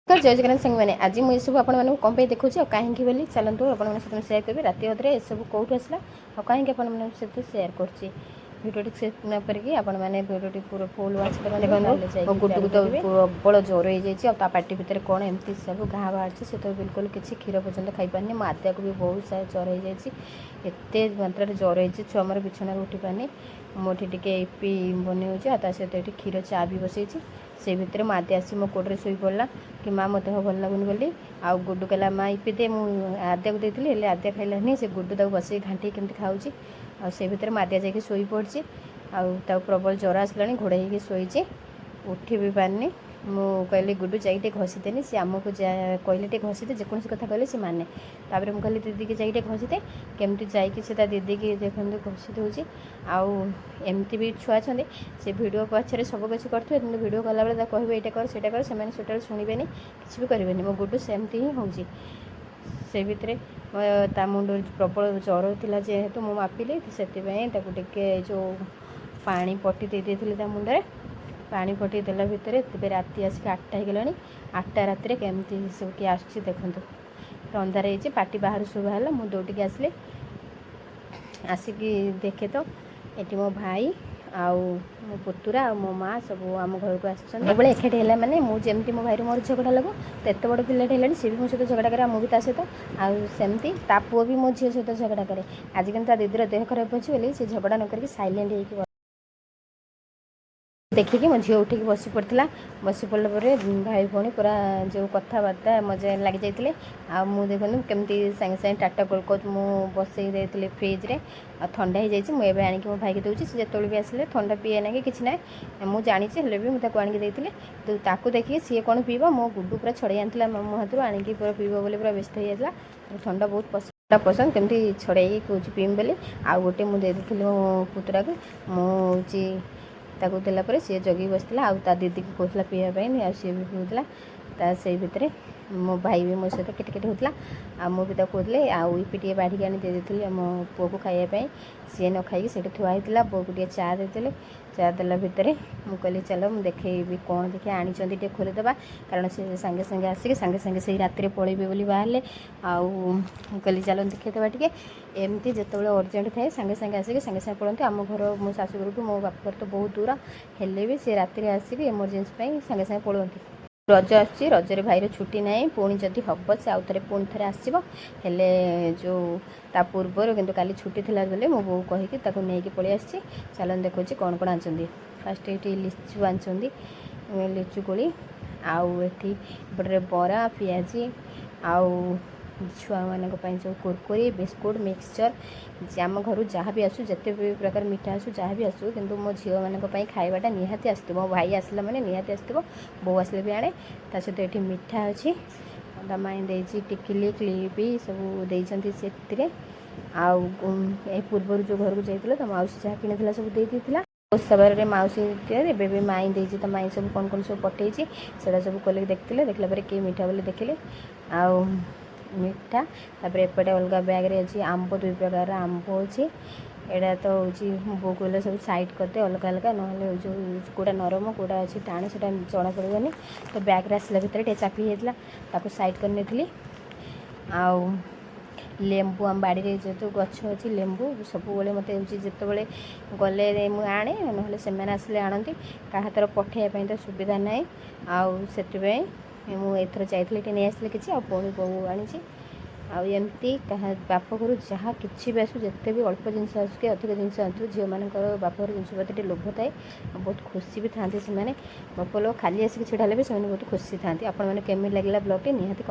तो जय जगन्नाथ संग मैंने आज मुझे सब आप कौन देखुची और कहीं बोली चलतु आप सेयार करेंगे राति अधे ये सब कौटू आसला और कहीं आप सेयार कर भिडियो से करके आपने भिडियो पूरा फुल वाच करेंगे मो गुड्डू को तो प्रबल ज्वर हो जाए पार्टी भितर कौन एमती सब घा बाहर से तो बिल्कुल किसी क्षीर पर्यटन खाई पारनी मो आद्या को भी बहुत सारा ज्वर हो जाए एत मात्रा ज्वर हो छुआ मोर बिछण उठी पारनी मोटी टे एपी बन सहित ये क्षीर चा भी बसई से भितर मो आद्या आसी मो कोड़े शोई पड़ा कि माँ मत भल लगुनि बोली आ गुड्डू कहला माँ इपी दे मुझे आद्या को देती आद्या खाइलानी से गुड्डू तक बस घाटी केमती खाऊँगी से भितर आद्या जाकि शोई पड़ी आ प्रबल ज्वर आसला घोड़े हो शोची उठी भी पारनी मु कहली गुड्डू जाइए घसीदेनी सी आमको कहले टे घसीदे जेकोसी कथा कहले सी माने तापर मुझे कहली दीदी की जाइए घसीदे केमती जाइए दीदी की देखते घसी दूसरी आमती भी छुआ अच्छा से भिडियो पछे सब किसी करेंगे कि भिडियो कला बेले कहे ये कर से से शुणे किसी भी करेंगे मो गुड्डू सेमती ही हूँ से भितर ता मुंड प्रबल ज्वर होता जेहेतु मु मापिली से जो पानी पट्टी दे देती मुंडे पानी पट्टी देला भितर तेज राति आसिक 8टा होगा 8टा राति केमती सब किए आस देखते अंधार हो पार्टी बाहर सब बाहर मुझे दौड़िकी आसिले आसिकी देखे तो ये मो भाई आउ मो पुतुरा आ मो माँ सब आम घर को आसबले एकाठी है मैंने मुझे मो भाई मोर झगड़ा लगो तो एत बड़ पिलाटे है सी भी मो सहित झगड़ा करे मुझे ता सहित आमती ता पुओ भी मो झील सहित झगड़ा करे आज कल दीदीर देह खराब अच्छी बोली से झगड़ा न करके साइलेंट हो देखिए मो झील उठिक बस पड़ा बस पड़ा भाई भौणी पूरा जो कथबार्ता मजा लग जाते मुझे देखूँ केमती सागे सागे टाटा ग्लुकोज मु बसई देती फ्रिज्रे ठंडा हो जाए मुझे आनिक मो भाई दूसरी से जो भी आसे ठंडा पीए ना कि किसी ना मुझे जानी भी मुझे आनिक देती तो ताकू देखिए सी कौन पीब मो गुड्डू पूरा छड़े आनी मो हाथ आनिक पूरा पीब बोली पूरा व्यस्त हो जाता ठंडा बहुत पसंद केमती छड़े कौच पीम बोली आउ गोटे मुझे दे दी मो पुतुरा को मुझे ताकू देला सी जगी बसला आ दीदी को कहला पीवाई आ सी भी पीला से भितर मो भाई भी मो सहित केटे होता आ मुझे कहते आईपी बाढ़ी आनी दे देती मो पुओ को खावाई सी न खाई से थुआ होता बो को चा देते चा देला भितर मुझे कहली चलो मुझे देखेबी कौन देखिए आनी टे खोलीदे कारण से सागे सागे आसिक सागे सागे से राति पलैबे बोली बाहर कहली चलो देखीदे टे एमती जो अर्जेंट थाए सागे सागे आसिक सागे सागे पड़ते आम घर मो शाशुघर को मो बाप घर तो बहुत दूर हेले भी सी राति आसिक इमरजेन्सी सागे सागे पड़ती रज आसुची रजरे भाईर छुट्टी ना पुणी जदि हम से आउ थे पुणी थे आसो हेले जो ता पूर्वर किंतु काली छुट्टी थिला बेले मो बो कहीकि ताको नेकी पळि आछि चलन देखो कौन कौन आंचंदी फास्ट ये लिचु आंचंदी लिचु कोली आउ एठी बड़े बरा पियाजी आउ छुआ मान जो कुरकुरी बिस्कुट मिक्सचर आम घर जहाँ भी आसू जिते भी प्रकार मिठा आसू जहाँ भी आसू किंतु मो झील मान खावाटा निहाती आसो मो भाई आसला मैंने निहाती आसो बो आसले भी आने ता सहित ये मिठा अच्छी माई दे टिकिली क्लिप सब देती से आउ पूर्व जो घर को जाइए तो मौसी जहाँ कि सब देती उस सवार मौसी एवं माई देती तो माई सब कौन कौन सब पठे से सब कल देखते देखला कि मीठा बोले देखिले आउ मीठा तापर एपटे अलग बैग्रे अच्छी आंब 2 प्रकार आंब अच्छी एटा तो हूँ बो कहले सब साइड करदे अलग अलग ना जो कौटा नरम कौटा अच्छी टाण से जना पड़ोनी तो बैग्रे आसला भितर टे चापी होता साइड करनी आउ लेंबू आम बाड़ी जो गछ अच्छी लेंबू सब मत जिते गले आने ना से आसले आणती क्या हाथ पठेवाई तो सुविधा ना आउ से मुझे जाइए नहीं आसले किसी आ पुणी बो आनी आमती बाप घर जहाँ कि भी आसू जिते भी अल्प जिनस आसू कि अधिक जिनस आसू झील मान बाप घर जिनस प्रति लोभ थाए बहुत खुशी भी था बाप लोग खाली आसिक छिड़ा भी बहुत खुशी था। आपने केमी लगे ब्लॉग निहाती